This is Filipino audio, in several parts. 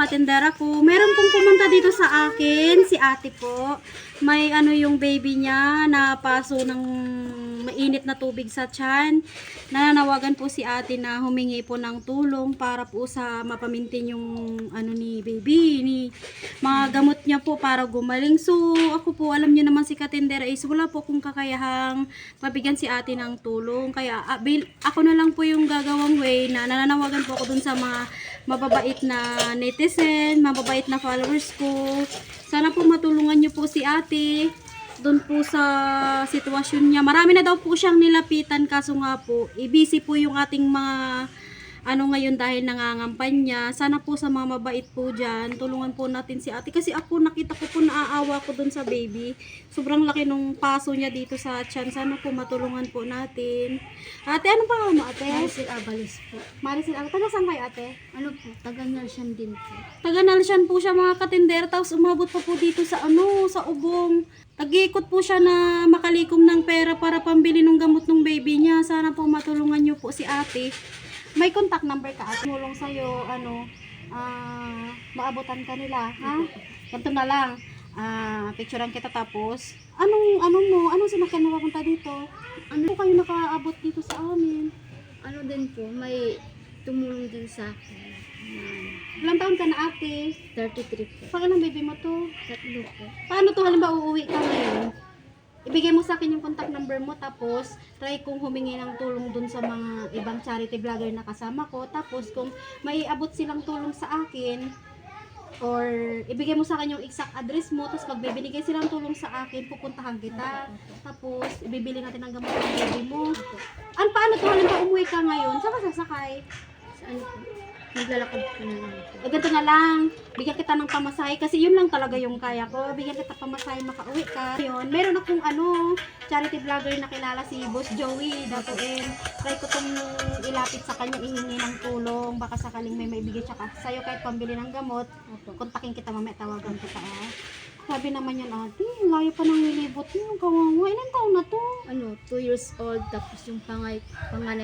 Tendera ko, meron pong pumunta dito sa akin, si ate po. May ano yung baby niya, napaso ng mainit na tubig sa tiyan. Nananawagan po si ate na humingi po ng tulong para po sa mapamintin yung ano ni baby, ni mga gamot niya po para gumaling. So, ako po, alam niyo naman si Katendera is wala po kung kakayahang mabigyan si ate ng tulong. Kaya ako na lang po yung gagawang way na nananawagan po ako dun sa mga mababait na netizen, mababait na followers ko. Sana po matulungan niyo po si ate doon po sa sitwasyon niya. Marami na daw po siyang nilapitan kaso nga po, busy po yung ating mga ano ngayon dahil nangangampanya. Sana po sa mga mabait po dyan, tulungan po natin si ate. Kasi ako nakita ko po naaawa ko dun sa baby. Sobrang laki nung paso niya dito sa tiyan. Sana po matulungan po natin. Ate, ano pa mo ate? Maricel Abalis po. Maricel, taga saan kayo ate? Ano po, taga Nalsyan din po. Taga Nalsyan po siya mga katindera. Tapos umabot pa po dito sa ano, sa ubong. Nag-iikot po siya na makalikom ng pera para pambili ng gamot ng baby niya. Sana po matulungan niyo po si ate. May contact number ka at mulong sa'yo, ano, maabutan ka nila, ha? Ganito na lang, picturean kita tapos, anong sinakyan mo papunta dito? Ano po kayo nakaabot dito sa amin? Ano din po, may tumulong din sa akin. Ilang taon ka na ate? 33 po. Pangalan baby mo to? 3 po. Paano to halimbawa uuwi ka ngayon? Ibigay mo sa akin yung contact number mo tapos try kong humingi ng tulong dun sa mga ibang charity vlogger na kasama ko. Tapos kung may abot silang tulong sa akin or ibigay mo sa akin yung exact address mo tapos pag bibigay silang tulong sa akin, pupuntahan kita. Tapos ibibili natin ang gamot ng baby mo. Paano to halimbawa umuwi ka ngayon? Saan ka sasakay? Saan po? Naglalakad po na lang po. Ganito na lang, bigyan kita ng pamasahe kasi yun lang talaga yung kaya ko. Bigyan kita pamasahe, makauwi ka. Yun, meron akong charity vlogger na kilala si Boss Joey. Datuin, try ko itong ilapit sa kanya, ihingi ng tulong. Baka sakaling may maibigay siya sa'yo kahit pambili ng gamot. Kontakin kita mamaya, tawagan kita. Sabi naman yan, ate, layo pa ng nilibot niyo. Kawawa, ilang taon na to? 2 years old, tapos yung panganay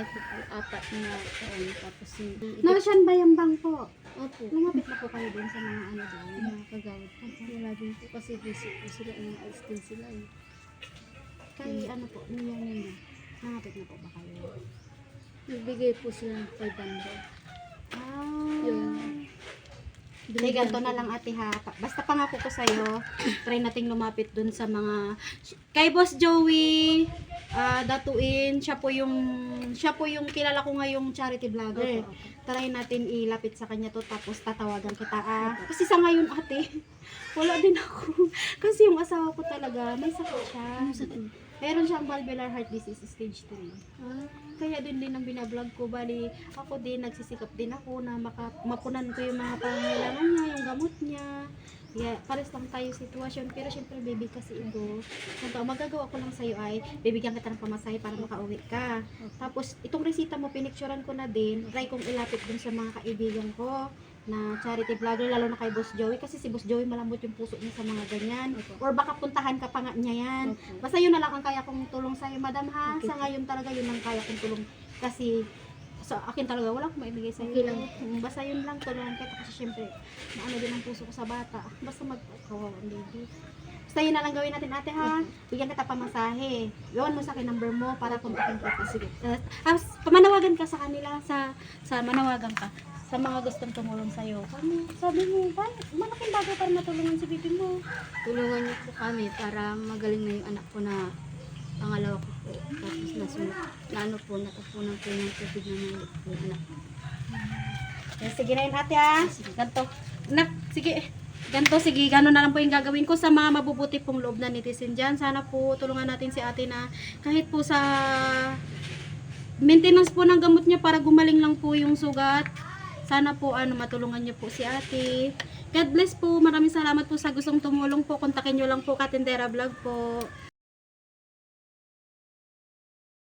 ko po, 4 na taon, tapos yung Nalsyan Bayambang po. Opo, Lumapit na po kayo din sa mga ano doon. mga kagawad po. Wala din po kasi busy po sila, ina-ice din sila eh. Kay ano po, niyan yun. Lumapit na po ba kayo? Nagbigay po sila ng 500. Yun. Hindi, ganito na lang ate ha. Basta pangako ko sa'yo, try nating lumapit dun sa mga... Kay Boss Joey, datuin, siya po yung kilala ko ngayong charity vlogger. Try natin ilapit sa kanya to tapos tatawagan kita. Kasi sa ngayon ate, wala din ako. Kasi yung asawa ko talaga, may sakit siya. Meron siyang valvular heart disease stage 3. Kaya din ang binablog ko. Bali, ako din, nagsisikap din ako na mapunan ko yung mga pangailangan niya, yung gamot niya. Yeah, pares lang tayo sitwasyon. Pero syempre, baby kasi ito. Magagawa ko lang sa'yo ay, bibigyan kita ng pamasahe para makauwi ka. Tapos, itong resita mo, pinicturean ko na din. Try kong ilapit dun sa mga kaibigan ko na charity vlogger, lalo na kay Boss Joey. Kasi si Boss Joey malambot yung puso niya sa mga ganyan. Or baka puntahan ka pa nga niya yan. Basta yun na lang ang kaya kong tulong sa'yo, madam ha. Sa ngayon talaga yun ang kaya kong tulong. Kasi sa akin talaga wala akong maibigay sa'yo. Okay lang. Basta yun lang tulungan kita kasi syempre maano din ang puso ko sa bata. Basta magkawawang baby. Basta yun na lang gawin natin ate ha. Bigyan kita pamasahe. Iwan mo sa akin number mo para kontakin kita. Sige. Pamanawagan ka sa kanila sa manawagan ka sa mga gustong tumulong sa'yo. Sabi mo, malaking bagay para matulungan si baby mo. Tulungan niyo po kami para magaling na yung anak ko na pangalawa ko po. Tapos natapunan po ng tubig na ng anak ko. Sige na yun ate ha. Ganto. Sige. Ganto, sige. Gano'n na lang po yung gagawin ko sa mga mabubuti pong loob na netizen dyan. Sana po tulungan natin si ate na kahit po sa maintenance po ng gamot niya para gumaling lang po yung sugat. Sana po matulungan niyo po si ate. God bless po. Maraming salamat po sa gustong tumulong po. Kontakin niyo lang po Katendera Vlog po.